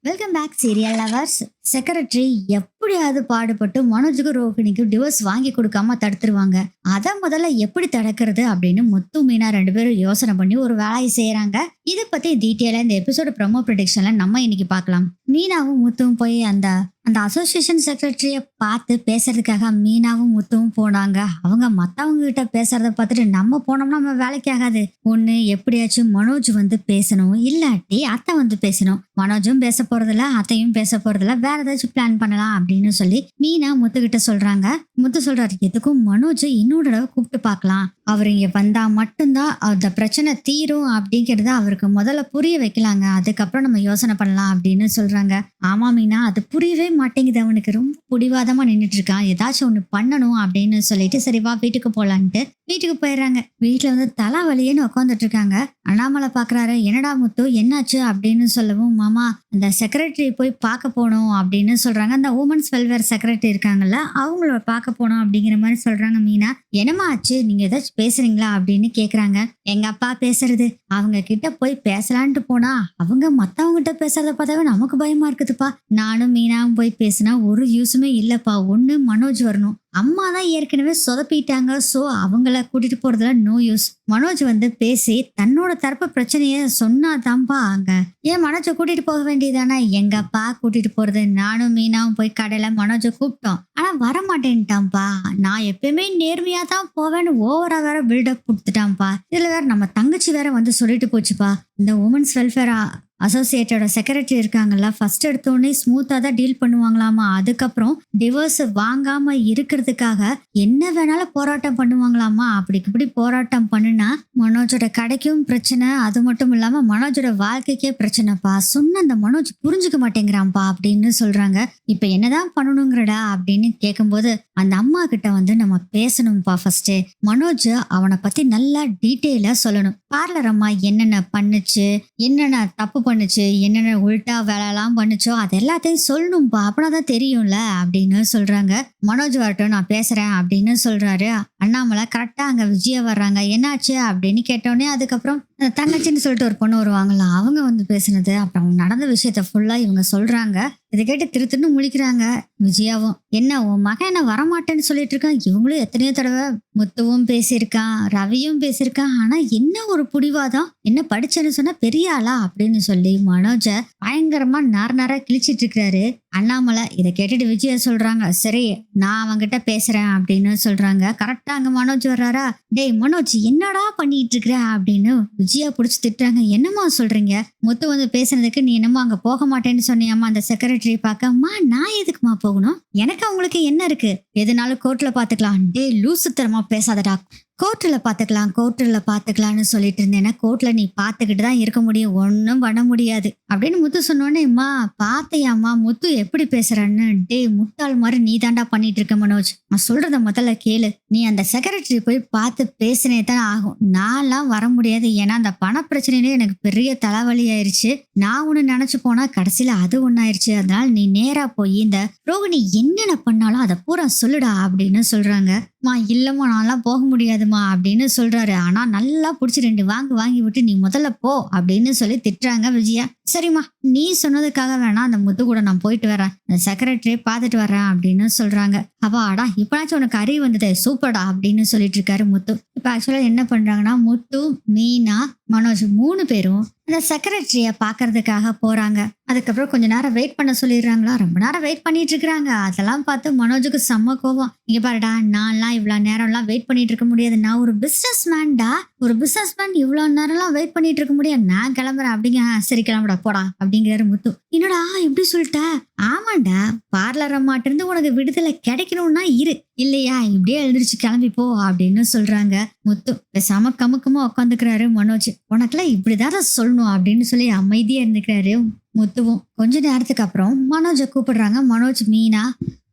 Welcome back serial lovers. Secretary எப்படியாவது பாடுபட்டு மனோஜுக்கு ரோகிணிக்கு divorce வாங்கி கொடுக்காம தடுத்துருவாங்க. அதை முதல்ல எப்படி தடுக்கிறது அப்படின்னு முத்து மீனா ரெண்டு பேரும் யோசனை பண்ணி ஒரு வேலையை செய்யறாங்க. இதை பத்தி டீட்டெயிலா இந்த எபிசோட ப்ரோமோ ப்ரெடிக்ஷன்ல நம்ம இன்னைக்கு பார்க்கலாம். மீனாவும் முத்துவும் போய் அந்த அந்த அசோசியேஷன் செக்ரட்டரிய பார்த்து பேசுறதுக்காக மீனாவும் முத்துவும் போனாங்க. அவங்க மத்தவங்க கிட்ட பேசுறத பார்த்துட்டு நம்ம போனோம்னா நம்ம வேலைக்கு ஆகாது. ஒண்ணு எப்படியாச்சும் மனோஜ் வந்து பேசணும், இல்லாட்டி அத்தை வந்து பேசணும். மனோஜும் பேச போறதில்ல, அத்தையும் பேச போறதில்ல, வேற ஏதாச்சும் பிளான் பண்ணலாம் அப்படின்னு சொல்லி மீனா முத்து கிட்ட சொல்றாங்க. முத்து சொல்றாரு, எதுக்கும் மனோஜ் இன்னொரு தடவை கூப்பிட்டு பார்க்கலாம். அவர் இங்க வந்தா மட்டும்தான் அந்த பிரச்சனை தீரும் அப்படிங்கறத அவருக்கு முதல்ல புரிய வைக்கலாங்க. அதுக்கப்புறம் நம்ம யோசனை பண்ணலாம் அப்படின்னு சொல்றாங்க. ஆமா மீனா, அது புரியவே மாட்டேங்குது. அவனுக்கு ரொம்ப பிடிவாதமா நின்றுட்டு இருக்கான். ஏதாச்சும் ஒண்ணு பண்ணணும் அப்படின்னு சொல்லிட்டு சரி வா வீட்டுக்கு போலான்ட்டு வீட்டுக்கு போயிடுறாங்க. வீட்டுல வந்து தலை வலியேன்னு உட்காந்துட்டு இருக்காங்க. அண்ணாமலை பாக்குறாரு, என்னடா முத்து என்னாச்சு அப்படின்னு சொல்லவும், மாமா அந்த செக்ரட்டரி போய் பார்க்க போனோம் அப்படின்னு சொல்றாங்க. அந்த உமன்ஸ் வெல்ஃபேர் செக்ரட்டரி இருக்காங்கல்ல, அவங்கள பார்க்க போனோம் அப்படிங்கிற மாதிரி சொல்றாங்க. மீனா, என்னமா ஆச்சு, நீங்க ஏதாச்சும் பேசுறீங்களா அப்படின்னு கேக்குறாங்க. எங்க அப்பா பேசுறது, அவங்க கிட்ட போய் பேசலான்ட்டு போனா அவங்க மத்தவங்க கிட்ட பேசுறத பார்த்தாவே நமக்கு பயமா இருக்குதுப்பா. நானும் மீனாவும் போய் பேசினா ஒரு யூஸுமே இல்லப்பா. ஒண்ணு மனோஜ் வரணும், அம்மா தான் ஏற்கனவே சொதப்பிட்டாங்க. சோ அவங்கள கூட்டிட்டு போறதுல நோ யூஸ். மனோஜ் வந்து பேசி தன்னோட தரப்பு பிரச்சனைய சொன்னாதான்பா. அங்க ஏன் மனோஜை கூட்டிட்டு போக வேண்டியதானே? எங்கப்பா கூட்டிட்டு போறது? நானும் மீனாவும் போய் கடையில மனோஜை கூப்பிட்டோம், ஆனா வரமாட்டேன்ட்டான்ப்பா. நான் எப்பயுமே நேர்மையா தான் போவேன்னு ஓவரா வேற பில்டப் கொடுத்துட்டான்ப்பா. இதுல வேற நம்ம தங்கச்சி வேற வந்து சொல்லிட்டு போச்சுப்பா. இந்த உமன்ஸ் வெல்ஃபேர் அசோசியேட்டோட செக்ரட்டரி இருக்காங்கல்ல, ஃபர்ஸ்ட் எடுத்தோடனே ஸ்மூத்தா தான் டீல் பண்ணுவாங்களாமா. அதுக்கப்புறம் டிவோர்ஸ் வாங்காம இருக்கிறதுக்காக என்ன வேணாலும் போராட்டம் பண்ணுவாங்களாமா. இப்படி போராட்டம் பண்ணுனா மனோஜோட கடைக்கும் பிரச்சனை, அது மட்டும் இல்லாம மனோஜோட வாழ்க்கைக்கே பிரச்சனைப்பா. சொன்ன அந்த மனோஜ் புரிஞ்சுக்க மாட்டேங்கிறான்ப்பா அப்படின்னு சொல்றாங்க. இப்ப என்னதான் பண்ணணுங்கிறடா அப்படின்னு கேட்கும்போது, அந்த அம்மா கிட்ட வந்து நம்ம பேசணும்ப்பா. ஃபர்ஸ்ட் மனோஜ் அவனை பத்தி நல்லா டீட்டெயிலா சொல்லணும். பார்லர் அம்மா என்னென்ன பண்ணுச்சு, என்னென்ன தப்பு பண்ணுச்சு, என்னென்ன உள்டா வேலைலாம் பண்ணுச்சோ அது எல்லாத்தையும் சொல்லணும்பா. அப்படின்னாதான் தெரியும்ல அப்படின்னு சொல்றாங்க. மனோஜ் வரட்டும், நான் பேசுறேன் அப்படின்னு சொல்றாரு. அண்ணாமலை கரெக்டா அங்க விஜயா வர்றாங்க. என்னாச்சு அப்படின்னு கேட்டோடனே அதுக்கப்புறம் தங்கச்சின்னு சொல்லிட்டு ஒரு பொண்ணு வருவாங்களா, அவங்க வந்து பேசுனது அப்புறம் நடந்த விஷயத்த ஃபுல்லா இவங்க சொல்றாங்க. இதை கேட்டு திருத்துன்னு முழிக்கிறாங்க. விஜயாவும், என்ன உன் மகன் என்ன வரமாட்டேன்னு சொல்லிட்டு இருக்கான். இவங்களும் எத்தனையோ தடவை முத்துவும் பேசியிருக்கான், ரவியும் பேசியிருக்கான். ஆனா என்ன ஒரு புடிவாதம், என்ன படிச்சேன்னு சொன்னா பெரிய ஆளா அப்படின்னு சொல்லி மனோஜ பயங்கரமா நார கிழிச்சிட்டு இருக்கிறாரு அண்ணாமலை. இதை கேட்டுட்டு விஜயா சொல்றாங்க, சரி நான் அவங்கிட்ட பேசுறேன் அப்படின்னு சொல்றாங்க. கரெக்டா அங்க மனோஜ் வர்றாரா. டேய் மனோஜ், என்னடா பண்ணிட்டு இருக்கிற அப்படின்னு விஜயா புடிச்சு திட்டுறாங்க. என்னம்மா சொல்றீங்க? முத்து வந்து பேசுனதுக்கு நீ என்னமோ அங்க போக மாட்டேன்னு சொன்னியாமா அந்த செக்ரட்டரி பார்க்க. அம்மா நான் எதுக்குமா போகணும்? எனக்கு அவங்களுக்கு என்ன இருக்கு? எதுனாலும் கோர்ட்ல பாத்துக்கலாம். டே லூசுத்தரமா பேசாதடா. கோர்ட்டில் பாத்துக்கலாம்னு சொல்லிட்டு இருந்தேன்னா கோர்ட்ல நீ பாத்துக்கிட்டு தான் இருக்க முடியும், ஒன்னும் பண்ண முடியாது அப்படின்னு முத்து சொன்னோடனே, அம்மா பாத்தையாம்மா முத்து எப்படி பேசுறான்னு. டே முட்டாள் மாதிரி நீ தாண்டா பண்ணிட்டு இருக்க மனோஜ், நான் சொல்றத முதல்ல கேளு. நீ அந்த செக்ரட்டரி போய் பார்த்து பேசினே தான் ஆகும். நான்லாம் வர முடியாது, ஏன்னா அந்த பண பிரச்சனையிலே எனக்கு பெரிய தலைவலி ஆயிருச்சு. நான் ஒண்ணு நினைச்சு போனா கடைசியில அது ஒண்ணாயிருச்சு. அதனால நீ நேரா போய் இந்த ரோகிணி என்னென்ன பண்ணாலும் அதை பூரா சொல்லுடா அப்படின்னு சொல்றாங்க. மா இல்லம்மா நான்லாம் போக முடியாதுமா அப்படின்னு சொல்றாரு. ஆனா நல்லா புடிச்சு 2 வாங்கி விட்டு நீ முதல்ல போ அப்படின்னு சொல்லி திட்டுறாங்க விஜயா. சரிம்மா நீ சொன்னதுக்காக வேணா அந்த முத்து கூட நான் போயிட்டு வரேன், அந்த செக்ரட்டரியை பார்த்துட்டு வரேன் அப்படின்னு சொல்றாங்க. அப்பாடா இப்பனாச்சும் உனக்கு அறிவு வந்தது, சூப்பர்டா அப்படின்னு சொல்லிட்டு இருக்காரு முத்து. இப்ப ஆக்சுவலா என்ன பண்றாங்கன்னா, முத்து, மீனா, மனோஜ் 3 பேரும் அந்த செக்ரட்டரிய பாக்குறதுக்காக போறாங்க. அதுக்கப்புறம் கொஞ்ச நேரம் வெயிட் பண்ண சொல்லிடுறாங்களா. ரொம்ப நேரம் வெயிட் பண்ணிட்டு இருக்காங்க. அதெல்லாம் பார்த்து மனோஜுக்கு செம்ம கோவம். இங்க பாருடா, நான்லாம் இவ்வளவு நேரம்லாம் வெயிட் பண்ணிட்டு இருக்க முடியாது. நான் ஒரு பிசினஸ் மேன்டா, ஒரு பிசினஸ் மேன் இவ்வளவு நேரம்லாம் வெயிட் பண்ணிட்டு இருக்க முடியாது. நான் கிளம்புறேன் அப்படிங்க. சரி கிளம்புடா போடா அப்படிங்கிறாரு முத்து. என்னடா இப்படி சொல்லிட்ட? ஆமாண்டா, பார்லர் அம்மாட்ட இருந்து உனக்கு விடுதலை கிடைக்கணும்னா இரு, இல்லையா இப்படியே எழுந்திரிச்சு கிளம்பி போ அப்படின்னு சொல்றாங்க. முத்து பேசாம கமுக்கமா உட்காந்துக்கிறாரு. மனோஜ் உனக்குலாம் இப்படிதான் சொல்லணும் அப்படின்னு சொல்லி அமைதியா இருந்துக்கிறாரு. முத்துவும் கொஞ்ச நேரத்துக்கு அப்புறம் மனோஜை கூப்பிடுறாங்க. மனோஜ், மீனா,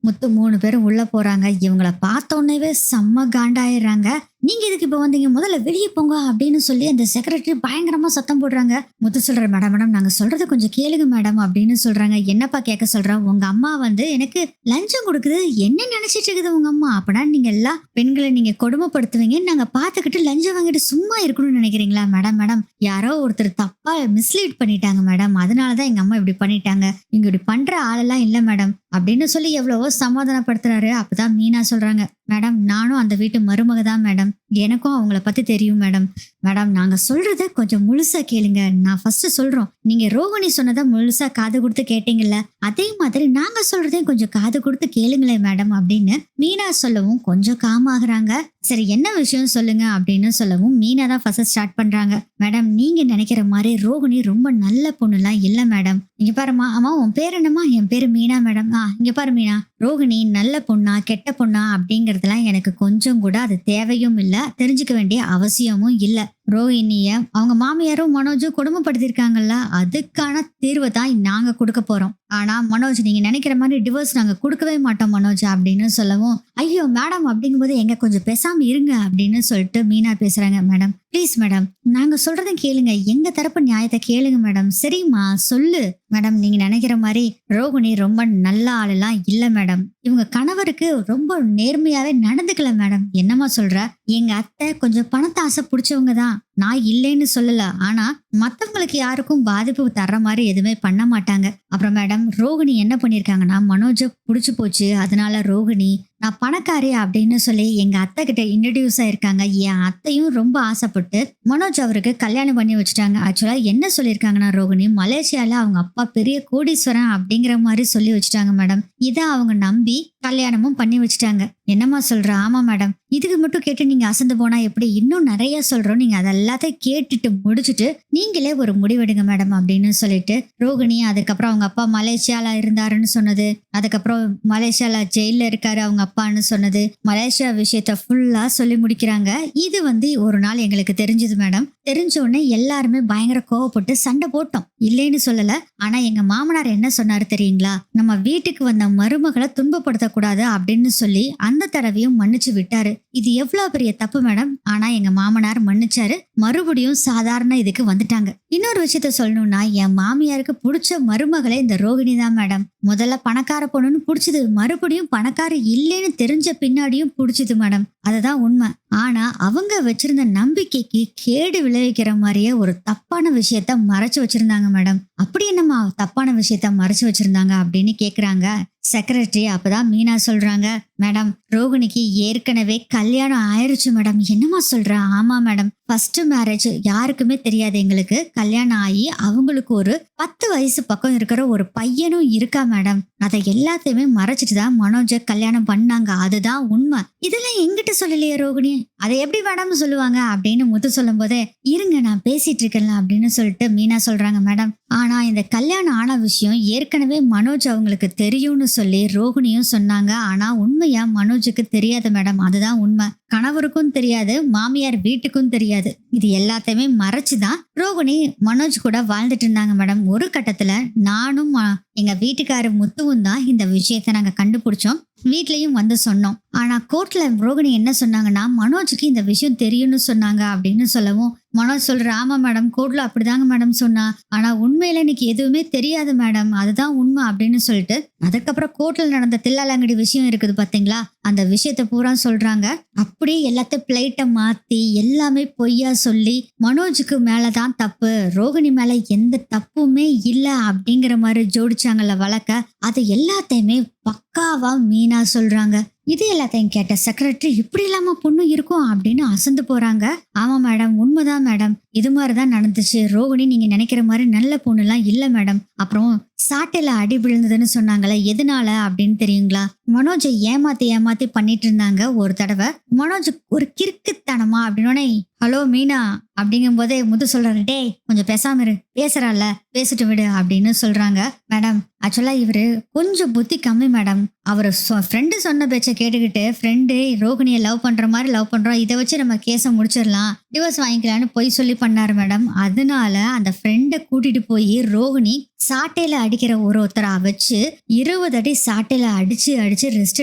முத்து 3 பேரும் உள்ள போறாங்க. இவங்கள பார்த்த உடனே செம்ம காண்டாயிடுறாங்க. நீங்க எதுக்கு இப்ப வந்தீங்க, முதல்ல வெளியே போங்க அப்படின்னு சொல்லி அந்த செக்ரட்டரி பயங்கரமா சத்தம் போடுறாங்க. முத்து சொல்ற, மேடம் மேடம் நாங்க சொல்றத கொஞ்சம் கேளுங்க மேடம் அப்படின்னு சொல்றாங்க. என்னப்பா கேட்க சொல்றா, உங்க அம்மா வந்து எனக்கு லஞ்சம் கொடுக்குது, என்ன நினைச்சிட்டு இருக்குது உங்க அம்மா, அப்பனா நீங்க எல்லா பெண்களை நீங்க கொடுமைப்படுத்துவீங்க, நாங்க பாத்துக்கிட்டு லஞ்சம் வாங்கிட்டு சும்மா இருக்கணும்னு நினைக்கிறீங்களா? மேடம் மேடம் யாரோ ஒருத்தர் தப்பா மிஸ்லீட் பண்ணிட்டாங்க மேடம், அதனாலதான் எங்க அம்மா இப்படி பண்ணிட்டாங்க, இங்க இப்படி பண்ற ஆளெல்லாம் இல்ல மேடம் அப்படின்னு சொல்லி எவ்வளவோ சமாதானப்படுத்துறாரு. அப்பதான் மீனா சொல்றாங்க, மேடம் நானும் அந்த வீட்டு மருமக தான் மேடம், எனக்கும் அவங்கள பத்தி தெரியும் மேடம். மேடம் நாங்க சொல்றத கொஞ்சம் முழுசா கேளுங்க. நான் ஃபர்ஸ்ட் சொல்றோம், நீங்க ரோகிணி சொன்னதை முழுசா காது கொடுத்து கேட்டீங்கல்ல, அதே மாதிரி நாங்க சொல்றதையும் கொஞ்சம் காது கொடுத்து கேளுங்களேன் மேடம் அப்படின்னு மீனா சொல்லவும் கொஞ்சம் காமாகறாங்க. சரி என்ன விஷயம் சொல்லுங்க அப்படின்னு சொல்லவும் மீனா தான் ஃபர்ஸ்ட் ஸ்டார்ட் பண்றாங்க. மேடம் நீங்க நினைக்கிற மாதிரி ரோகிணி ரொம்ப நல்ல பொண்ணுலாம் இல்ல மேடம். இங்க பாருமா, அம்மா உன் பேர் என்னம்மா? என் பேரு மீனா மேடம். இங்க பாரு மீனா, ரோகிணி நல்ல பொண்ணா கெட்ட பொண்ணா அப்படிங்கறதெல்லாம் எனக்கு கொஞ்சம் கூட அது தேவையும் இல்ல, தெரிஞ்சுக்க வேண்டிய அவசியமும் இல்ல. ரோஹிணிய அவங்க மாமியாரும் மனோஜும் கொடுமைப்படுத்திருக்காங்கல்ல, அதுக்கான தீர்வை தான் நாங்க கொடுக்க போறோம். ஆனா மனோஜ் நீங்க நினைக்கிற மாதிரி டிவோர்ஸ் நாங்க கொடுக்கவே மாட்டோம் மனோஜ் அப்படின்னு சொல்லவும், ஐயோ மேடம் அப்படிங்கும்போது எங்க கொஞ்சம் பேசாம இருங்க அப்படின்னு சொல்லிட்டு மீனா பேசுறாங்க. மேடம் ப்ளீஸ் மேடம் நாங்க சொல்றதை கேளுங்க, எங்க தரப்பு நியாயத்தை கேளுங்க மேடம். சரிம்மா சொல்லு மேடம், நீங்க நினைக்கிற மாதிரி ரோகிணி ரொம்ப நல்ல ஆளெல்லாம் இல்ல மேடம், இவங்க கணவருக்கு ரொம்ப நேர்மையாவே நடந்துக்கல மேடம். என்னம்மா சொல்ற? எங்க அத்தை கொஞ்சம் பணத்தை ஆசை பிடிச்சவங்க தான், நான் இல்லைன்னு சொல்லல, ஆனா மத்தவங்களுக்கு யாருக்கும் பாதிப்பு தர்ற மாதிரி எதுவுமே பண்ண மாட்டாங்க. அப்புறம் மேடம் ரோகிணி என்ன பண்ணிருக்காங்கன்னா, மனோஜ புடிச்சு போச்சு, அதனால ரோகிணி நான் பணக்காரி அப்படின்னு சொல்லி எங்க அத்தை கிட்ட இன்ட்ரடியூஸ் ஆயிருக்காங்க. என் அத்தையும் ரொம்ப ஆசைப்பட்டு மனோஜ் அவருக்கு கல்யாணம் பண்ணி வச்சுட்டாங்க. ஆக்சுவலா என்ன சொல்லியிருக்காங்கன்னா, ரோகிணி மலேசியால அவங்க அப்பா பெரிய கோடீஸ்வரன் அப்படிங்கிற மாதிரி சொல்லி வச்சுட்டாங்க மேடம். இதை அவங்க நம்பி கல்யாணமும் பண்ணி வச்சுட்டாங்க. என்னம்மா சொல்ற? ஆமா மேடம். இதுக்கு மட்டும் கேட்டு நீங்க அசந்து போனா எப்படி? இன்னும் நிறைய சொல்றோம், நீங்க அதெல்லாத்தையும் கேட்டுட்டு முடிச்சுட்டு நீங்களே ஒரு முடிவெடுங்க மேடம் அப்படின்னு சொல்லிட்டு ரோகிணி அதுக்கப்புறம் அவங்க அப்பா மலேசியால இருந்தாருன்னு சொன்னது, அதுக்கப்புறம் மலேசியால ஜெயில இருக்காரு அவங்க அப்பான்னு சொன்னது, மலேசியா விஷயத்த ஃபுல்லா சொல்லி முடிக்கிறாங்க. இது வந்து ஒரு நாள் எங்களுக்கு தெரிஞ்சது மேடம். தெரிஞ்ச உடனே எல்லாருமே பயங்கர கோவப்பட்டு சண்டை போட்டோம், இல்லைன்னு சொல்லல. ஆனா எங்க மாமனார் என்ன சொன்னாரு தெரியுங்களா? நம்ம வீட்டுக்கு வந்த மருமகளை துன்பப்படுத்தக்கூடாது அப்படின்னு சொல்லி அந்த தடவையும் மன்னிச்சு விட்டாரு. இது எவ்வளவு பெரிய தப்பு மேடம். ஆனா எங்க மாமனார் மன்னிச்சாரு, மறுபடியும் சாதாரண இதுக்கு வந்துட்டாங்க. இன்னொரு விஷயத்த சொல்லணும்னா, என் மாமியாருக்கு பிடிச்ச மருமகளே இந்த ரோகிணி தான் மேடம். முதல்ல பணக்கார பொண்ணுன்னு பிடிச்சது, மறுபடியும் பணக்கார இல்லைன்னு தெரிஞ்ச பின்னாடியும் பிடிச்சது மேடம். அதுதான் உண்மை. ஆனா அவங்க வச்சிருந்த நம்பிக்கைக்கு கேடு விளைவிக்கிற மாதிரியே ஒரு தப்பான விஷயத்த மறைச்சு வச்சிருந்தாங்க மேடம். அப்படி என்னம்மா தப்பான விஷயத்த மறைச்சு வச்சிருந்தாங்க அப்படின்னு கேக்குறாங்க செக்ரட்டரி. அப்பதான் மீனா சொல்றாங்க, மேடம் ரோகிணிக்கு ஏற்கனவே கல்யாணம் ஆயிருச்சு மேடம். என்னம்மா சொல்ற? ஆமா மேடம், ஃபர்ஸ்ட் மேரேஜ், யாருக்குமே தெரியாது எங்களுக்கு, கல்யாணம் ஆகி அவங்களுக்கு ஒரு 10 வயசு பக்கம் இருக்கிற ஒரு பையனும் இருக்கா மேடம். அதை எல்லாத்தையுமே மறைச்சிட்டு தான் மனோஜ கல்யாணம் பண்ணாங்க, அதுதான் உண்மை. இதெல்லாம் எங்கிட்ட சொல்லலையே ரோகிணி, அதை எப்படி மேடம் சொல்லுவாங்க அப்படின்னு முத்து சொல்லும் போதே, இருங்க நான் பேசிட்டு இருக்கேன்ல அப்படின்னு சொல்லிட்டு மீனா சொல்றாங்க, மேடம் ஆனா இந்த கல்யாணம் ஆன விஷயம் ஏற்கனவே மனோஜ் அவங்களுக்கு தெரியும்னு சொல்லி ரோகிணியும் சொன்னாங்க. ஆனா உண்மையா மனோஜுக்கு தெரியாது மேடம், அதுதான் உண்மை. கணவருக்கும் தெரியாது, மாமியார் வீட்டுக்கும் தெரியாது. இது எல்லாத்தையுமே மறைச்சுதான் ரோகிணி மனோஜ் கூட வாழ்ந்துட்டு இருந்தாங்க மேடம். ஒரு கட்டத்துல நானும் எங்க வீட்டுக்காரு முத்துவும் தான் இந்த விஷயத்த நாங்க கண்டுபிடிச்சோம், வீட்லயும் வந்து சொன்னோம். ஆனா கோர்ட்ல ரோகிணி என்ன சொன்னாங்கன்னா, மனோஜுக்கு இந்த விஷயம் தெரியும்னு சொன்னாங்க அப்படின்னு சொல்லவும் மனோஜ் சொல்ற, ஆமா மேடம் கோர்ட்ல அப்படிதாங்க மேடம் சொன்னா, ஆனா உண்மையில எனக்கு எதுவுமே தெரியாது மேடம், அதுதான் உண்மை அப்படின்னு சொல்லிட்டு அதுக்கப்புறம் கோர்ட்ல நடந்த தில்லாலங்கடி விஷயம் இருக்குது பாத்தீங்களா, அந்த விஷயத்த பூரா சொல்றாங்க. அப்படியே எல்லாத்தையும் பிளைட்ட மாத்தி எல்லாமே பொய்யா சொல்லி மனோஜுக்கு மேலதான் தப்பு, ரோகிணி மேல எந்த தப்புமே இல்ல அப்படிங்கிற மாதிரி ஜோடிச்சாங்கல்ல வழக்க, அது எல்லாத்தையுமே பக்காவா மீனா சொல்றாங்க. இது எல்லாத்தையும் கேட்ட செக்ரட்டரி, இப்படி இல்லாம பொண்ணு இருக்கும் அப்படின்னு அசந்து போறாங்க. ஆமா மேடம் உண்மைதான் மேடம், இது மாதிரிதான் நடந்துச்சு, ரோகிணி நீங்க நினைக்கிற மாதிரி நல்ல பொண்ணு எல்லாம் இல்ல மேடம். அப்புறம் சாட்டையில அடி விழுந்ததுன்னு சொன்னாங்கல்ல, எதனால அப்படின்னு தெரியுங்களா? மனோஜை ஏமாத்தி பண்ணிட்டு இருந்தாங்க. ஒரு தடவை மனோஜ் ஒரு கிறுக்குத்தனமா அப்படின்னு, ஹலோ மீனா அப்படிங்கும் போதே முத்து சொல்றாரு, டே கொஞ்சம் பேசாம இரு, பேசுறால பேசிட்டு விடு அப்படின்னு சொல்றாங்க. மேடம் ஆக்சுவலா இவரு கொஞ்சம் புத்தி கம்மி மேடம், அவரு ஃப்ரெண்டு சொன்ன பேச்ச கேட்டுக்கிட்டு ஃப்ரெண்டு ரோகிணியை லவ் பண்ற மாதிரி லவ் பண்றோம், இதை வச்சு நம்ம கேஸை முடிச்சிடலாம், டிவோர்ஸ் வாங்கிக்கலான்னு பொய் சொல்லி பண்ணாரு மேடம். அதனால அந்த ஃப்ரெண்டை கூட்டிட்டு போய் ரோகிணி சாட்டையில அடிக்கிற ஒருத்தரா வச்சு 20 அடி சாட்டையில அடிச்சு அடிச்சு ரெஸ்ட்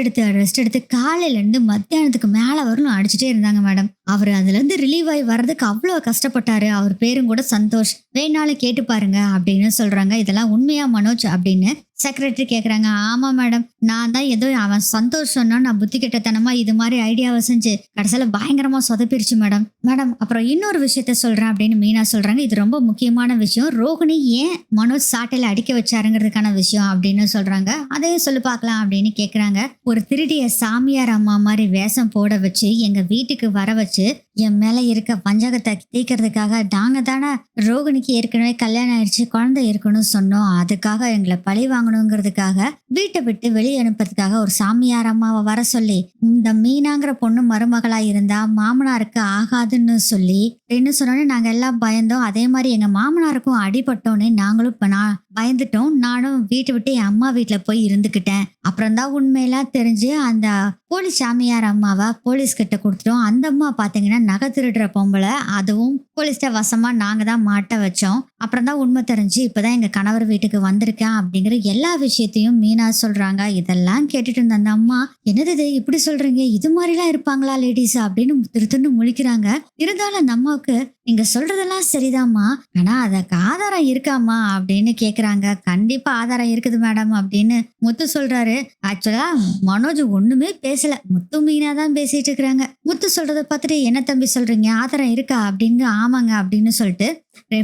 எடுத்து காலையில இருந்து மத்தியானத்துக்கு மேல வரலும் அடிச்சுட்டே இருந்தாங்க மேடம். அவர் அதுல இருந்து ரிலீவ் ஆகி வர்றதுக்கு அவ்வளவு கஷ்டப்பட்டாரு. அவர் பேரும் கூட சந்தோஷ். வேணாலும் கேட்டு பாருங்க அப்படின்னு சொல்றாங்க. இதெல்லாம் உண்மையா மனோஜ் அப்படின்னு செக்ரட்டரி கேக்குறாங்க. ஆமா மேடம், நான் தான் ஏதோ அவன் சந்தோஷ் சொன்னா நான் புத்தி கெட்டத்தனமா இது மாதிரி ஐடியாவை செஞ்சு கடைசியில பயங்கரமா சொதப்பிருச்சு மேடம். மேடம் அப்புறம் இன்னொரு விஷயத்த சொல்றேன் அப்படின்னு மீனா சொல்றாங்க. இது ரொம்ப முக்கியமான விஷயம். ரோகிணி ஏன் மனோஜ் சாட்டையில அடிக்க வச்சாருங்கிறதுக்கான விஷயம் அப்படின்னு சொல்றாங்க. அதையும் சொல்லி பார்க்கலாம் அப்படின்னு கேக்குறாங்க. ஒரு திருடிய சாமியார் அம்மா மாதிரி வேஷம் போட வச்சு எங்க வீட்டுக்கு வர வச்சு என் மேல இருக்க பஞ்சகத்தை தீக்கிறதுக்காக நாங்க தானே ரோகிணிக்கு ஏற்கனவே கல்யாணம் ஆயிடுச்சு, குழந்தை இருக்கணும்னு சொன்னோம். அதுக்காக எங்களை பழி வாங்கணுங்கிறதுக்காக வீட்டை விட்டு வெளியே அனுப்புறதுக்காக ஒரு சாமியார் அம்மாவை வர சொல்லி இந்த மீனாங்கிற பொண்ணு மருமகளா இருந்தா மாமனாருக்கு ஆகாதுன்னு சொல்லி என்ன சொன்னோன்னு நாங்க எல்லாம் பயந்தோம். அதே மாதிரி எங்க மாமனாருக்கும் அடிபட்டோன்னு நாங்களும் இப்ப நான் பயந்துட்டோம். நானும் வீட்டை விட்டு என் அம்மா வீட்டுல போய் இருந்துக்கிட்டேன். அப்புறம் தான் உண்மையெல்லாம் தெரிஞ்சு அந்த போலீஸ் சாமியார் அம்மாவை போலீஸ் கிட்ட கொடுத்துட்டோம். அந்த அம்மா பாத்தீங்கன்னா நகை திருடுற பொம்பளை, அதுவும் போலீஸ்ட வசமா நாங்க தான் மாட்ட வச்சோம். அப்புறம் தான் உண்மை தெரிஞ்சு இப்பதான் எங்க கணவர் வீட்டுக்கு வந்திருக்கேன் அப்படிங்கிற எல்லா விஷயத்தையும் மீனா சொல்றாங்க. இதெல்லாம் கேட்டுட்டு இருந்த அந்த அம்மா, என்னது இது இப்படி சொல்றீங்க, இது மாதிரிலாம் இருப்பாங்களா லேடிஸ் அப்படின்னு திருத்துன்னு முழிக்கிறாங்க. இருந்தாலும் அந்த அம்மாவுக்கு நீங்க சொல்றதெல்லாம் சரிதாம்மா, ஆனா அதுக்கு ஆதாரம் இருக்காமா அப்படின்னு கேக்குறாங்க. கண்டிப்பா ஆதாரம் இருக்குது மேடம் அப்படின்னு முத்து சொல்றாரு. ஆக்சுவலா மனோஜ் ஒண்ணுமே பேசல, முத்து மீனா தான் பேசிட்டு இருக்கிறாங்க. முத்து சொல்றத பார்த்துட்டு என்ன தம்பி சொல்றீங்க, ஆதாரம் இருக்கா அப்படின்னு. ஆமாங்க அப்படின்னு சொல்லிட்டு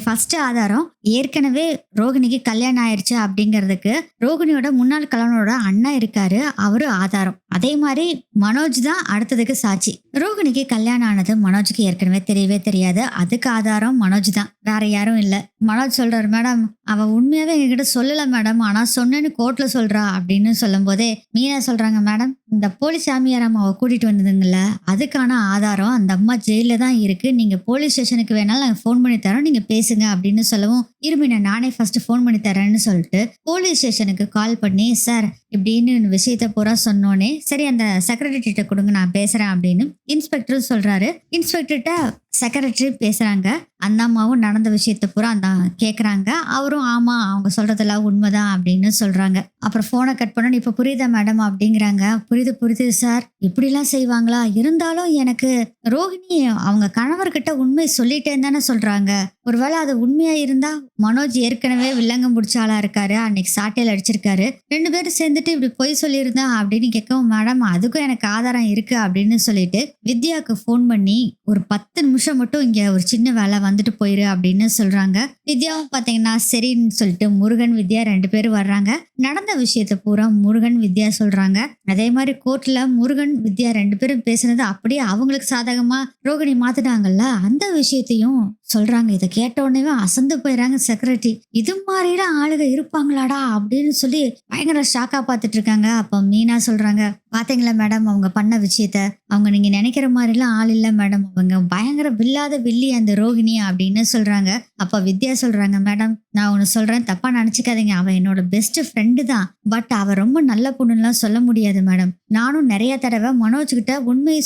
ஃபர்ஸ்ட் ஆதாரம் ஏற்கனவே ரோகிணிக்கு கல்யாணம் ஆயிடுச்சு அப்படிங்கிறதுக்கு ரோகிணியோட முன்னாள் கல்யாணோட அண்ணா இருக்காரு, அவரு ஆதாரம். அதே மாதிரி மனோஜ் தான் அடுத்ததுக்கு சாட்சி. ரோகிணிக்கு கல்யாணம் ஆனது மனோஜுக்கு ஏற்கனவே தெரியவே தெரியாது. அதுக்கு ஆதாரம் மனோஜ் தான், வேற யாரும் இல்ல. மனோஜ் சொல்றாரு, மேடம் அவ உண்மையாவே எங்ககிட்ட சொல்லல மேடம், ஆனா சொன்னேன்னு கோர்ட்ல சொல்றா அப்படின்னு சொல்லும் போதே மீனா சொல்றாங்க, மேடம் இந்த போலீஸ் சாமியார் அம்மாவை கூட்டிட்டு வந்ததுங்கள அதுக்கான ஆதாரம் அந்த அம்மா ஜெயில தான் இருக்கு. நீங்க போலீஸ் ஸ்டேஷனுக்கு வேணாலும் நாங்க போன் பண்ணி தரோம், நீங்க பேசுங்க அப்படின்னு சொல்லவும், இருமினா நானே ஃபர்ஸ்ட் போன் பண்ணி தரேன்னு சொல்லிட்டு போலீஸ் ஸ்டேஷனுக்கு கால் பண்ணி சார் இப்படின்னு விஷயத்த பூரா சொன்னோன்னே, சரி அந்த செக்ரட்டரி கிட்ட கொடுங்க நான் பேசுறேன் அப்படின்னு இன்ஸ்பெக்டர் சொல்றாரு. இன்ஸ்பெக்டர்கிட்ட செக்ரட்டரி பேசுறாங்க. அந்த அம்மாவும் நடந்த விஷயத்த பூரா அந்த கேக்குறாங்க. அவரும் ஆமா அவங்க சொல்றதெல்லாம் உண்மைதான் அப்படின்னு சொல்றாங்க. அப்புறம் போனை கட் பண்ணணும். இப்ப புரியுதா மேடம் அப்படிங்கிறாங்க. புரியுது சார், இப்படிலாம் செய்வாங்களா, இருந்தாலும் எனக்கு ரோகிணி அவங்க கணவர்கிட்ட உண்மை சொல்லிட்டேன்னு தானே சொல்றாங்க. ஒருவேளை அது உண்மையா இருந்தா மனோஜ் ஏற்கனவே வில்லங்கம் பிடிச்ச ஆளா இருக்காரு, அன்னைக்கு சாட்டையில அடிச்சிருக்காரு, 2 பேரும் சேர்ந்துட்டு இப்படி பொய் சொல்லியிருந்தா அப்படின்னு கேட்கவும், மேடம் அதுக்கும் எனக்கு ஆதாரம் இருக்கு அப்படின்னு சொல்லிட்டு வித்யாவுக்கு போன் பண்ணி ஒரு 10 நிமிஷம் மட்டும் இங்க ஒரு சின்ன வேலை வந்துட்டு போயிரு அப்படின்னு சொல்றாங்க. வித்யாவும் பாத்தீங்கன்னா சரின்னு சொல்லிட்டு முருகன் வித்யா 2 பேரும் வர்றாங்க. நடந்த விஷயத்த பூரா முருகன் வித்யா சொல்றாங்க. அதே மாதிரி கோர்ட்ல முருகன் வித்யா 2 பேரும் பேசுனது அப்படியே அவங்களுக்கு சாதகமா ரோகிணி மாத்திட்டாங்கல்ல, அந்த விஷயத்தையும் சொல்றாங்க. இதை கேட்ட உடனே அசந்து போயிறாங்க செக்ரட்டரி. இது மாதிரிலாம் ஆளுக இருப்பாங்களாடா அப்படின்னு சொல்லி பயங்கர ஷாக்கா பார்த்துட்டு இருக்காங்க. அப்ப மீனா சொல்றாங்க, பாத்தீங்களா மேடம் அவங்க பண்ண விஷயத்த, அவங்க நீங்க நினைக்கிற மாதிரிலாம் ஆள் இல்ல மேடம், அவங்க பயங்கர வில்லாத வில்லி அந்த ரோகிணி அப்படின்னு சொல்றாங்க. அப்ப வித்யா சொல்றாங்க, மேடம் நான் ஒண்ணு சொல்றேன், தப்பா நினைச்சுக்காதீங்க, அவ என்னோட பெஸ்ட் ஃப்ரெண்டு தான், பட் அவ ரொம்ப நல்ல பொண்ணுலாம் சொல்ல முடியாது மேடம். நானும் நிறைய தடவை மனோஜ் கிட்ட உண்மையை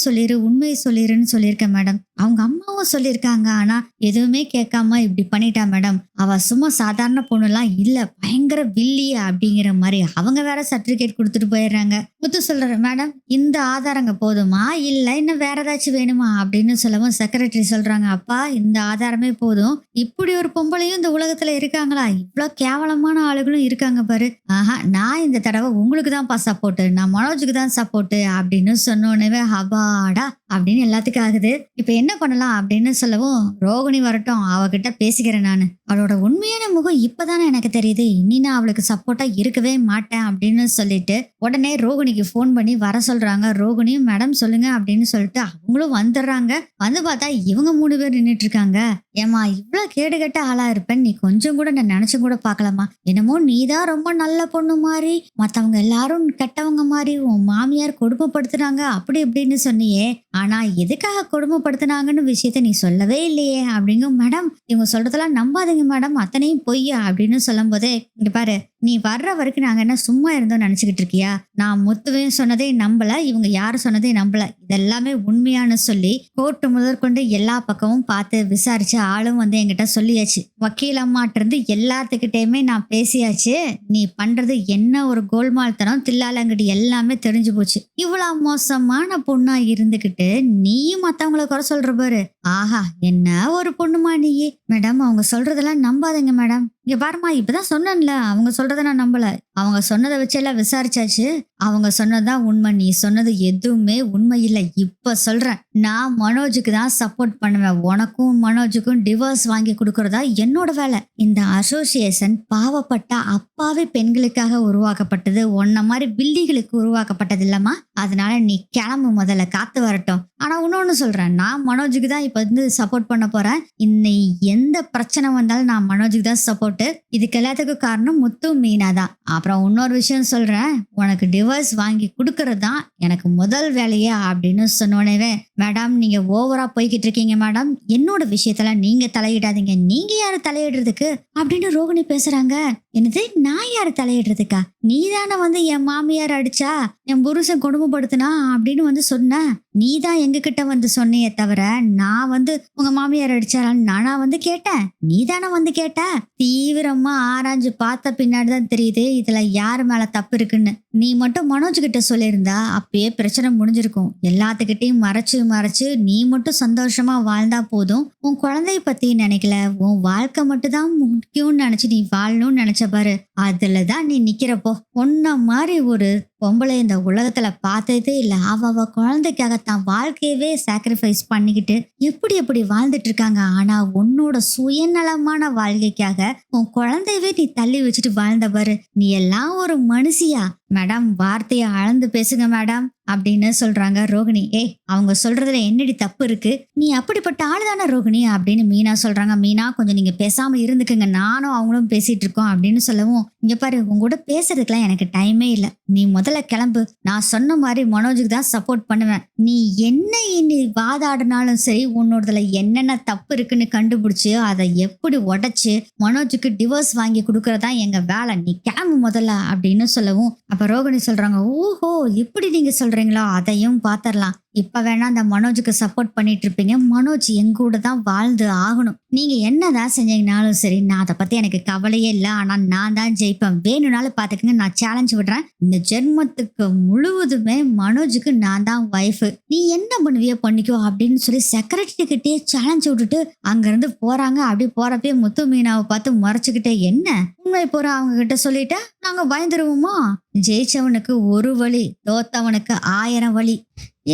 சொல்லிருன்னு சொல்லியிருக்கேன் மேடம். அவங்க அம்மாவும் சொல்லியிருக்காங்க, ஆனா எதுவுமே கேட்காம இப்படி பண்ணிட்டா மேடம். அவ சும்மா சாதாரண பொண்ணுலாம் இல்ல, பயங்கர வில்லி அப்படிங்கிற மாதிரி அவங்க வேற சர்டிபிகேட் கொடுத்துட்டு போயிடுறாங்க. முத்து சொல்றாரு, மேடம் இந்த ஆதாரங்க போதுமா இல்ல இன்னும் வேற ஏதாச்சும் வேணுமா அப்படின்னு சொல்லவும் செக்ரட்டரி சொல்றாங்க, அப்பா இந்த ஆதாரமே போதும். இப்படி ஒரு பொம்பளையும் இந்த உலகத்துல இருக்காங்களா, இவ்வளவு கேவலமான ஆளுகளும் இருக்காங்க பாரு. ஆஹா, நான் இந்த தடவை உங்களுக்கு தான்ப்பா சப்போர்ட், நான் மனோஜுக்கு தான் சப்போர்ட் அப்படின்னு சொன்னோன்னே ஹபாடா அப்படின்னு எல்லாத்துக்கும் ஆகுது. இப்ப என்ன பண்ணலாம் அப்படின்னு சொல்லவும், ரோகிணி வரட்டும் அவகிட்ட பேசிக்கிறேன் நானு, அவளோட உண்மையான முகம் இப்பதானே எனக்கு தெரியுது, இனி நான் அவளுக்கு சப்போர்ட்டா இருக்கவே மாட்டேன் அப்படின்னு சொல்லிட்டு உடனே ரோகிணிக்கு போன் பண்ணி வர சொல்றாங்க. ரோகிணியும் மேடம் சொல்லுங்க அப்படின்னு சொல்லிட்டு அவங்களும் வந்துடுறாங்க. வந்து பார்த்தா இவங்க 3 பேர் நின்றுட்டு இருக்காங்க. ஏமா இவ்வளவு கேடுகட்ட ஆளா இருப்பேன்னு நீ கொஞ்சம் கூட நான் நினைச்சும் கூட பாக்கலாமா, என்னமோ நீதான் ரொம்ப நல்ல பொண்ணு மாதிரி, மத்தவங்க எல்லாரும் கெட்டவங்க மாதிரி, உன் மாமியார் கொடுமைப்படுத்துறாங்க அப்படி இப்படின்னு சொன்னியே, ஆனா எதுக்காக கொடுமைப்படுத்தினாங்கன்னு விஷயத்த நீ சொல்லவே இல்லையே அப்படிங்க. மேடம் இவங்க சொல்றதெல்லாம் நம்பாதீங்க மேடம், அத்தனையும் பொய்யா அப்படின்னு சொல்லும் போதே, இங்க பாரு நீ வர்ற வரைக்கும் நாங்க என்ன சும்மா இருந்தோம் நினைச்சுக்கிட்டு இருக்கியா? நான் முத்துவையும் சொன்னதே நம்பல, இவங்க யாரும் சொன்னதே நம்பல. இதெல்லாமே உண்மையானு சொல்லி கோர்ட்டு முதற்கொண்டு எல்லா பக்கமும் பார்த்து விசாரிச்சு ஆளும் வந்து என்கிட்ட சொல்லியாச்சு. வக்கீல் அம்மாட்ட இருந்து எல்லாத்துக்கிட்டயுமே நான் பேசியாச்சு. நீ பண்றது என்ன ஒரு கோல்மால்தனம், தில்லாலங்கடி எல்லாமே தெரிஞ்சு போச்சு. இவ்வளவு மோசமான பொண்ணா இருந்துகிட்டு நீயும் மத்தவங்கள குறை சொல்ற பாரு. ஆஹா, என்ன ஒரு பொண்ணுமா நீ. மேடம், அவங்க சொல்றதெல்லாம் நம்பாதீங்க மேடம். இங்க பாருமா, இப்பதான் சொன்னேன்ல, அவங்க சொல்றத நான் நம்பல. அவங்க சொன்னதை வச்சு எல்லாம் விசாரிச்சாச்சு. அவங்க சொன்னதுதான் உண்மை. நீ சொன்னது எதுவுமே உண்மை இல்லை. இப்ப சொல்றேன், நான் மனோஜுக்கு தான் சப்போர்ட் பண்ணுவேன். உனக்கும் மனோஜுக்கும் டிவோர்ஸ் வாங்கி கொடுக்கறதா என்னோட வேலை. இந்த அசோசியேஷன் பாவப்பட்ட அப்பாவி பெண்களுக்காக உருவாக்கப்பட்டது, உன்ன மாதிரி வில்லிகளுக்கு உருவாக்கப்பட்டது இல்லம்மா. அதனால நீ கிளம்பு, முதல்ல காத்து வரட்டும். ஆனா இன்னொன்னு சொல்றேன், நான் மனோஜுக்கு தான் இப்ப வந்து சப்போர்ட் பண்ண போறேன். இன்னை எந்த பிரச்சனை வந்தாலும் நான் மனோஜுக்கு தான் சப்போர்ட். இதுக்கு எல்லாத்துக்கும் காரணம் முத்து, மீனா தான். அப்புறம் இன்னொரு விஷயம் சொல்றேன், உனக்கு டிவோர்ஸ் வாங்கி கொடுக்கறது தான் எனக்கு முதல் வேலையே அப்படின்னு சொன்னோடனே, மேடம் நீங்க ஓவரா போய்கிட்டு இருக்கீங்க மேடம், என்னோட விஷயத்துல நீங்க தலையிடாதீங்க. நீங்க யாரு தலையிடுறதுக்கு அப்படின்னு ரோகிணி பேசுறாங்க. என்னது, நான் யாரு தலையிடுறதுக்கா? நீ தானே வந்து என் மாமியார் அடிச்சா, என் புருஷன் கொடுமைப்படுத்தினா அப்படின்னு வந்து சொன்ன. நீ தான் எங்க கிட்ட வந்து சொன்னியே தவிர, நான் வந்து உங்க மாமியார் அடிச்சாரான்னு நானா வந்து கேட்டேன்? நீ தானே வந்து கேட்ட. தீவிரமா ஆராய்ஞ்சு பார்த்த பின்னாடிதான் தெரியுது இதுல யாரு மேல தப்பு இருக்குன்னு. நீ மட்டும் மனோஜ் கிட்ட சொல்லியிருந்தா அப்பயே பிரச்சனை முடிஞ்சிருக்கும். எல்லாத்துக்கிட்டையும் மறைச்சு மறைச்சு நீ மட்டும் சந்தோஷமா வாழ்ந்தா போதும். உன் குழந்தைய பத்தி நினைக்கல, உன் வாழ்க்கை மட்டும் தான் முக்கியம்னு நினைச்சு நீ வாழணும்னு நினைச்ச பாரு. அதுலதான் நீ நிக்கிறப்போ. உன்ன மாதிரி ஒரு பொம்பளை இந்த உலகத்துல பார்த்ததே இல்ல. அவ குழந்தைக்காக தான் வாழ்க்கையவே சாக்ரிஃபைஸ் பண்ணிக்கிட்டு எப்படி எப்படி வாழ்ந்துட்டு இருக்காங்க. ஆனா உன்னோட சுயநலமான வாழ்க்கைக்காக உன் குழந்தையவே நீ தள்ளி வச்சுட்டு வாழ்ந்த பாரு. நீ எல்லாம் ஒரு மனுஷியா? மேடம், வார்த்தையை அளந்து பேசுங்க மேடம் அப்படின்னு சொல்றாங்க ரோகிணி. ஏய், அவங்க சொல்றதுல என்னடி தப்பு இருக்கு? நீ அப்படிப்பட்ட ஆளுதானே ரோகிணி அப்படின்னு மீனா சொல்றாங்க. மீனா, கொஞ்சம் நீங்க பேசாம இருந்துக்குங்க, நானும் அவங்களும் பேசிட்டு இருக்கோம் அப்படின்னு சொல்லவும், இங்க பாரு, உங்க கூட பேசுறதுக்குலாம் எனக்கு டைமே இல்லை. நீ முதல்ல கிளம்பு. நான் சொன்ன மாதிரி மனோஜுக்கு தான் சப்போர்ட் பண்ணுவேன். நீ என்ன இனி வாதாடினாலும் சரி, உன்னோடதுல என்னென்ன தப்பு இருக்குன்னு கண்டுபிடிச்சு அதை எப்படி உடைச்சு மனோஜுக்கு டிவோர்ஸ் வாங்கி கொடுக்கறதா எங்க வேலை. நீ கிளம்பு முதல்ல அப்படின்னு சொல்லவும், அப்ப ரோகிணி சொல்றாங்க, ஓஹோ, இப்படி நீங்க சொல்றீங்களா, அதையும் பாத்திரலாம். இப்ப வேணா அந்த மனோஜுக்கு சப்போர்ட் பண்ணிட்டு இருப்பீங்க. மனோஜ் எங்க கூட தான் வாழ்ந்து ஆகணும். நீங்க என்னதான் செஞ்சீங்கனாலும் சரி, நான் அதை பத்தி எனக்கு கவலையே இல்லை. ஆனா நான் தான் ஜெயிப்பேன். வேணும்னாலும் பாத்துக்கங்க, நான் சேலஞ்ச் விடுறேன். இந்த ஜென்மத்துக்கு முழுவதுமே மனோஜுக்கு நான் தான் வைஃப். நீ என்ன பண்ணுவியோ பண்ணிக்கோ அப்படின்னு சொல்லி செக்ரட்டரி கிட்டே சேலஞ்ச் விட்டுட்டு அங்க இருந்து போறாங்க. அப்படி போறப்பே முத்து மீனாவை பார்த்து முறைச்சுக்கிட்டே, என்ன உண்மை போற அவங்க கிட்ட சொல்லிட்டா நாங்க பயந்துருவோமா? ஜெயிச்சவனுக்கு ஒரு வழி, தோத்தவனுக்கு 1000 வழி.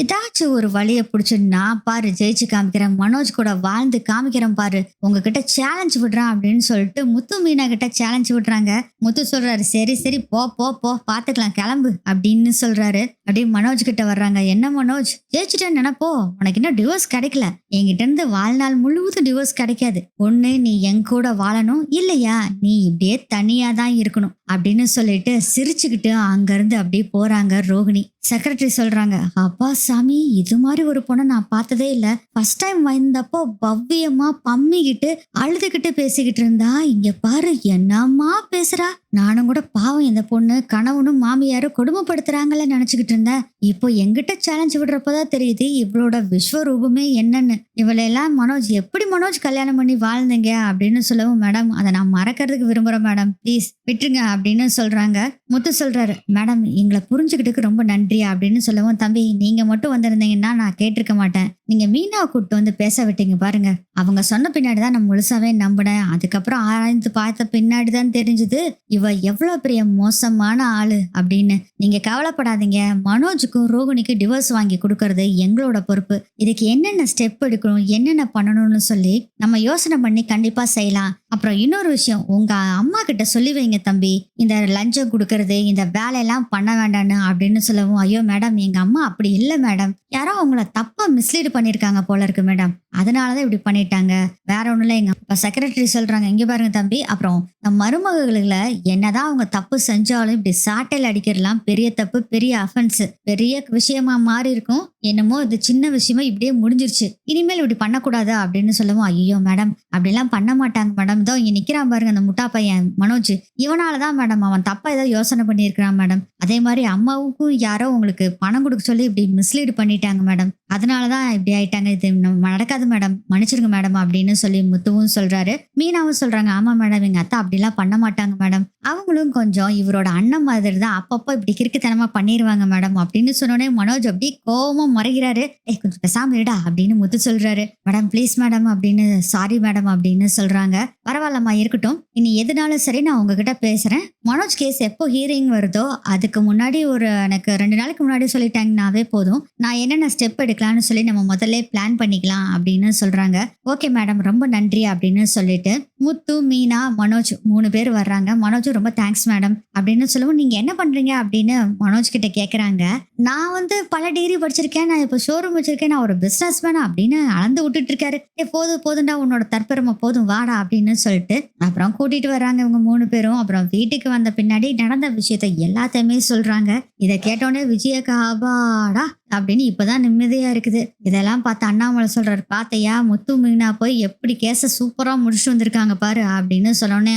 ஏதாச்சும் ஒரு வழியை பிடிச்சி நான் பாரு ஜெயிச்சு காமிக்கிறேன், மனோஜ் கூட வாழ்ந்து காமிக்கிறேன் பாரு, உங்ககிட்ட சேலஞ்ச் விடுறான் அப்படின்னு சொல்லிட்டு முத்து மீனா கிட்ட சேலஞ்ச் விடுறாங்க. முத்து சொல்றாரு, சரி சரி, போ போ போ, பாத்துக்கலாம், கிளம்பு அப்படின்னு சொல்றாரு. அப்படியே மனோஜ் கிட்ட வர்றாங்க. என்ன மனோஜ், ஜெயிச்சுட்டேன்னு நினைப்போ, உனக்கு இன்னும் டிவோர்ஸ் கிடைக்கல. என்கிட்ட இருந்து வாழ்நாள் முழுவதும் டிவோர்ஸ் கிடைக்காது. ஒண்ணு நீ என் கூட வாழணும், இல்லையா நீ இப்படியே தனியா தான் இருக்கணும் அப்படின்னு சொல்லிட்டு சிரிச்சுக்கிட்டு அங்க இருந்து அப்படியே போறாங்க ரோகிணி. செக்ரட்டரி சொல்றாங்க, அப்பா சாமி, இது மாதிரி ஒரு பொண்ணை நான் பார்த்ததே இல்ல. ஃபர்ஸ்ட் டைம் வந்தப்போ பவ்யமா பம்மிக்கிட்டு அழுதுகிட்டு பேசிக்கிட்டு இருந்தா, இங்க பாரு என்னம்மா பேசுறா. நானும் கூட பாவம், இந்த பொண்ணு கணவனும் மாமியாரும் கொடுமைப்படுத்துறாங்கல்ல நினைச்சுக்கிட்டு இருந்தேன். இப்போ எங்கிட்ட சேலஞ்ச் விடுறப்பதான் தெரியுது இவளோட விஸ்வரூபமே என்னன்னு. இவளெல்லாம் மனோஜ் எப்படி மனோஜ் கல்யாணம் பண்ணி வாழ்ந்தீங்க அப்படின்னு சொல்லவும், மேடம் அதை நான் மறக்கிறதுக்கு விரும்புறேன் மேடம், ப்ளீஸ் விட்டுருங்க அப்படின்னு சொல்றாங்க. முத்து சொல்றாரு, மேடம் எங்களை புரிஞ்சுக்கிட்டுக்கு ரொம்ப நன்றி அப்படின்னு சொல்லவும், தம்பி நீங்க மட்டும் வந்திருந்தீங்கன்னா நான் கேட்டிருக்க மாட்டேன். நீங்க மீனாவை கூப்பிட்டு வந்து பேச விட்டீங்க பாருங்க, அவங்க சொன்ன பின்னாடிதான் நான் முழுசாவே நம்பினேன். அதுக்கப்புறம் ஆராய்ந்து பார்த்த பின்னாடிதான் தெரிஞ்சது இவ எவ்வளவு பெரிய மோசமான ஆளு அப்படின்னு. நீங்க கவலைப்படாதீங்க, மனோஜுக்கும் ரோகிணிக்கு டிவோர்ஸ் வாங்கி கொடுக்கறது எங்களோட பொறுப்பு. இதுக்கு என்னென்ன ஸ்டெப் எடுக்கணும், என்னென்ன பண்ணணும்னு சொல்லி நம்ம யோசனை பண்ணி கண்டிப்பா செய்யலாம். அப்புறம் இன்னொரு விஷயம், உங்க அம்மா கிட்ட சொல்லி வைங்க தம்பி, இந்த லஞ்சம் கொடுக்கறது இந்த வேலையெல்லாம் பண்ண வேண்டான்னு அப்படின்னு சொல்லவும், ஐயோ மேடம், எங்க அம்மா அப்படி இல்லை மேடம், யாரோ அவங்கள தப்பா மிஸ்லீட் பண்ணிருக்காங்க போல இருக்கு மேடம். அதனாலதான் இப்படி பண்ணிட்டாங்க. வேற ஒண்ணும் இல்ல. எங்க செக்ரட்டரி சொல்றாங்க, இங்க பாருங்க தம்பி, அப்புறம் நம்ம மருமகளை என்னதான் அவங்க தப்பு செஞ்சாலும் இப்படி சாட்டையில அடிக்கிறதுலாம் பெரிய தப்பு, பெரிய அஃபென்ஸ், பெரிய விஷயமா மாறி இருக்கும். என்னமோ இது சின்ன விஷயமா இப்படியே முடிஞ்சிருச்சு. இனிமேல் இப்படி பண்ணக்கூடாது அப்படின்னு சொல்லவும், ஐயோ மேடம் அப்படிலாம் பண்ண மாட்டாங்க மேடம். இதோ இங்க நிக்கிறான் பாருங்க அந்த முட்டா பையன் மனோஜ். இவனாலதான் மேடம் அவன் தப்பா ஏதோ யோசனை பண்ணியிருக்கிறான் மேடம். அதே மாதிரி அம்மாவுக்கும் யாரோ உங்களுக்கு பணம் கொடுக்க சொல்லி இப்படி மிஸ்லீட் பண்ணிட்டாங்க மேடம். அதனாலதான் இப்படி ஆயிட்டாங்க. இது நடக்காது மேடம், மன்னிச்சிருங்க மேடம் அப்படின்னு சொல்லி முத்துவும் சொல்றாரு. மீனாவும் சொல்றாங்க, ஆமா மேடம், எங்க அத்தை அப்படிலாம் பண்ண மாட்டாங்க மேடம். அவங்களும் கொஞ்சம் இவரோட அண்ணன் மாதிரி தான், அப்பப்போ இப்படி கிறுக்குத்தனமா பண்ணிடுவாங்க மேடம் அப்படின்னு சொன்னோடனே மனோஜ் அப்படி கோவமா முறைகிறாரு. கொஞ்சம் பேசாம இருடா அப்படின்னு முத்து சொல்றாரு. மேடம் ப்ளீஸ் மேடம் அப்படின்னு, சாரி மேடம் அப்படின்னு சொல்றாங்க. பரவாயில்லம்மா இருக்கட்டும், இனி எதுனாலும் சரி நான் உங்ககிட்ட பேசுறேன். மனோஜ் கேஸ் எப்போ ஹியரிங் வருதோ அதுக்கு முன்னாடி எனக்கு 2 நாளைக்கு முன்னாடி சொல்லிட்டாங்கன்னாவே போதும். நான் என்னென்ன ஸ்டெப் எடுக்கலாம்னு சொல்லி நம்ம முதல்ல பிளான் பண்ணிக்கலாம் அப்படின்னு சொல்றாங்க. ஓகே மேடம் ரொம்ப நன்றி அப்படின்னு சொல்லிட்டு முத்து, மீனா, மனோஜ் 3 பேர் வர்றாங்க. மனோஜ் ரொம்ப தேங்க்ஸ் மேடம் அப்படின்னு சொல்லவும், நீங்க என்ன பண்றீங்க அப்படின்னு மனோஜ் கிட்ட கேக்குறாங்க. நான் பல டிகிரி படிச்சிருக்கேன், நான் இப்போ ஷோரூம் வச்சிருக்கேன், நான் ஒரு பிசினஸ் மேன் அப்படின்னு அளந்து விட்டுட்டு இருக்காரு. போதும் போதும்டா உன்னோட தற்பெருமை போதும் வாடா அப்படின்னு சொல்லிட்டு அப்புறம் கூட்டிட்டு வர்றாங்க இவங்க 3 பேரும். அப்புறம் வீட்டுக்கு வந்த பின்னாடி நடந்த விஷயத்த எல்லாத்தையுமே சொல்றாங்க. இதை கேட்டோடனே விஜயக்கா அப்பாடா அப்படின்னு இப்பதான் நிம்மதியா இருக்குது. இதெல்லாம் பார்த்து அண்ணாமலை சொல்றாரு, பாத்தையா முத்து மீனா போய் எப்படி கேஸ சூப்பரா முடிச்சுட்டு வந்திருக்காங்க பாரு அப்படின்னு சொன்னோடனே,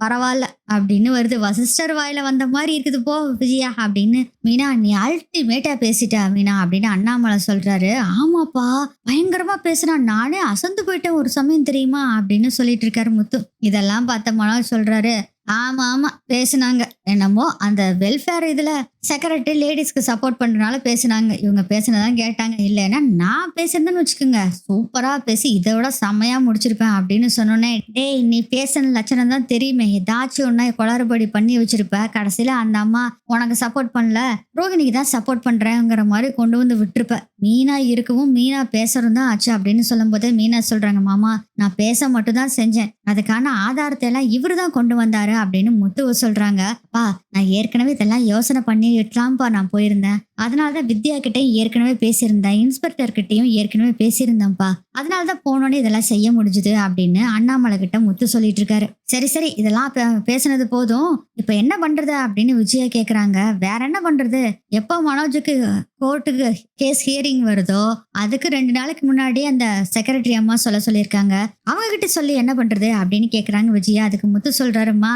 பரவாயில்ல அப்படின்னு வருது. வசிஷ்டர் வாயில வந்த மாதிரி இருக்குது போ விஜயா அப்படின்னு. மீனா நீ அல்டிமேட்டா பேசிட்ட மீனா அப்படின்னு அண்ணாமலை சொல்றாரு. ஆமாப்பா பயங்கரமா பேசுனா, நானே அசந்து போயிட்டேன் ஒரு சமயம் தெரியுமா அப்படின்னு சொல்லிட்டு இருக்காரு முத்து. இதெல்லாம் பார்த்த மனோஜ் சொல்றாரு, ஆமா ஆமா பேசுனாங்க, என்னமோ அந்த வெல்ஃபேர் இதுல செக்ரட்டரி லேடிஸ்க்கு சப்போர்ட் பண்றதுனால பேசுனாங்க, இவங்க பேசுனதான் கேட்டாங்க. இல்லைன்னா நான் பேசுறதுன்னு வச்சுக்கோங்க சூப்பரா பேசி இதை விட செம்மையா முடிச்சிருப்பேன் அப்படின்னு சொன்னோன்னே, டேய் நீ பேசுன லட்சணம் தான் தெரியுமே, ஏதாச்சும் ஒன்னா குளறுபடி பண்ணி வச்சிருப்ப, கடைசியில அந்த அம்மா உனக்கு சப்போர்ட் பண்ணல, ரோகிணிக்கு தான் சப்போர்ட் பண்றேங்கிற மாதிரி கொண்டு வந்து விட்டுருப்ப. மீனா இருக்கவும் மீனா பேசுறதும் தான் ஆச்சு அப்படின்னு சொல்லும் போதே மீனா சொல்றாங்க, மாமா நான் பேச மட்டும் தான் செஞ்சேன், அதுக்கான ஆதாரத்தை எல்லாம் இவரு தான் கொண்டு வந்தாரு அப்படின்னு முத்துவ சொல்றாங்க. அப்பா நான் ஏற்கனவே இதெல்லாம் யோசனை பண்ணி விட்டலாம்ப்பா, நான் போயிருந்தேன், அதனாலதான் வித்யா கிட்டையும் ஏற்கனவே பேசியிருந்தேன், இன்ஸ்பெக்டர் கிட்டையும் ஏற்கனவே பேசியிருந்தேன்ப்பா, அதனாலதான் போனோடனே இதெல்லாம் செய்ய முடிஞ்சுது அப்படின்னு அண்ணாமலை கிட்ட முத்து சொல்லிட்டு இருக்காரு. சரி சரி இதெல்லாம் பேசுனது போதும், இப்ப என்ன பண்றது அப்படின்னு விஜயா கேக்குறாங்க. வேற என்ன பண்றது, எப்போ மனோஜுக்கு கோர்ட்டுக்கு கேஸ் ஹியரிங் வருதோ அதுக்கு 2 நாளைக்கு முன்னாடி அந்த செக்ரட்டரி அம்மா சொல்லியிருக்காங்க, அவங்க கிட்ட சொல்லி என்ன பண்றது அப்படின்னு கேக்குறாங்க விஜயா. அதுக்கு முத்து சொல்றாருமா,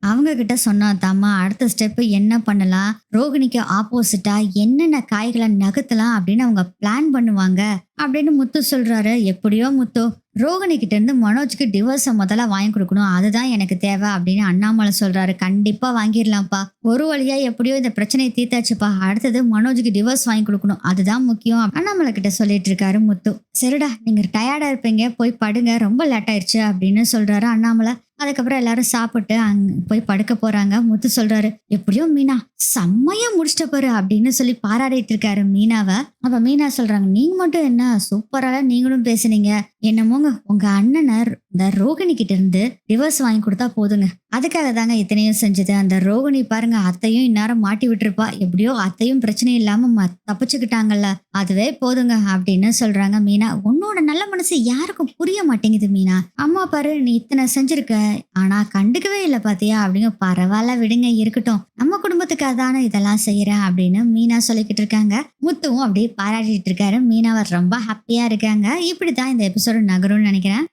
அவங்க கிட்ட சொன்னாதாம்மா அடுத்த ஸ்டெப் என்ன பண்ணலாம், ரோகிணிக்கு ஆப்போசிட்டா என்னென்ன காய்களை நகர்த்தலாம் அப்படின்னு அவங்க பிளான் பண்ணுவாங்க அப்படின்னு முத்து சொல்றாரு. எப்படியோ முத்து ரோகிணி கிட்ட இருந்து மனோஜ்க்கு டிவோர்ஸை முதல்ல வாங்கி கொடுக்கணும், அதுதான் எனக்கு தேவை அப்படின்னு அண்ணாமலை சொல்றாரு. கண்டிப்பா வாங்கிடலாம்ப்பா, ஒரு வழியா எப்படியோ இந்த பிரச்சனையை தீர்த்தாச்சுப்பா, அடுத்தது மனோஜுக்கு டிவோர்ஸ் வாங்கி கொடுக்கணும், அதுதான் முக்கியம் அண்ணாமலை கிட்ட சொல்லிட்டு இருக்காரு முத்து. சரிடா நீங்க டயர்டா இருப்பீங்க, போய் படுங்க, ரொம்ப லேட் ஆயிடுச்சு அப்படின்னு சொல்றாரு அண்ணாமலை. அதுக்கப்புறம் எல்லாரும் சாப்பிட்டு அங்க போய் படுக்க போறாங்க. முத்து சொல்றாரு, எப்படியோ மீனா செம்மையா முடிச்சிட்ட பாரு அப்படின்னு சொல்லி பாராட்டிட்டு இருக்காரு மீனாவை. அப்ப மீனா சொல்றாங்க, நீங்க மட்டும் என்ன சூப்பரா நீங்களும் பேசுனீங்க, என்னமோங்க உங்க அண்ணனை இந்த ரோகிணி கிட்ட இருந்து டிவோர்ஸ் வாங்கி கொடுத்தா போதுங்க, அதுக்காக தாங்க இத்தனையும் செஞ்சது. அந்த ரோகிணி பாருங்க அத்தையும் இந்நேரம் மாட்டி விட்டுருப்பா, எப்படியோ அத்தையும் பிரச்சனை இல்லாம தப்பிச்சுக்கிட்டாங்கல்ல, அதுவே போதுங்க அப்படின்னு சொல்றாங்க மீனா. உன்னோட நல்ல மனசு யாருக்கும் புரிய மாட்டேங்குது மீனா, அம்மா பாரு நீ இத்தனை செஞ்சிருக்க ஆனா கண்டுக்கவே இல்லை பாத்தியா அப்படிங்க. பரவாயில்ல விடுங்க இருக்கட்டும், நம்ம குடும்பத்துக்கு அதான இதெல்லாம் செய்யறேன் அப்படின்னு மீனா சொல்லிக்கிட்டு இருக்காங்க. முத்துவும் அப்படியே பாராட்டிட்டு இருக்காரு. மீனாவை ரொம்ப ஹாப்பியா இருக்காங்க. இப்படிதான் இந்த எபிசோடு நகரும்னு நினைக்கிறேன்.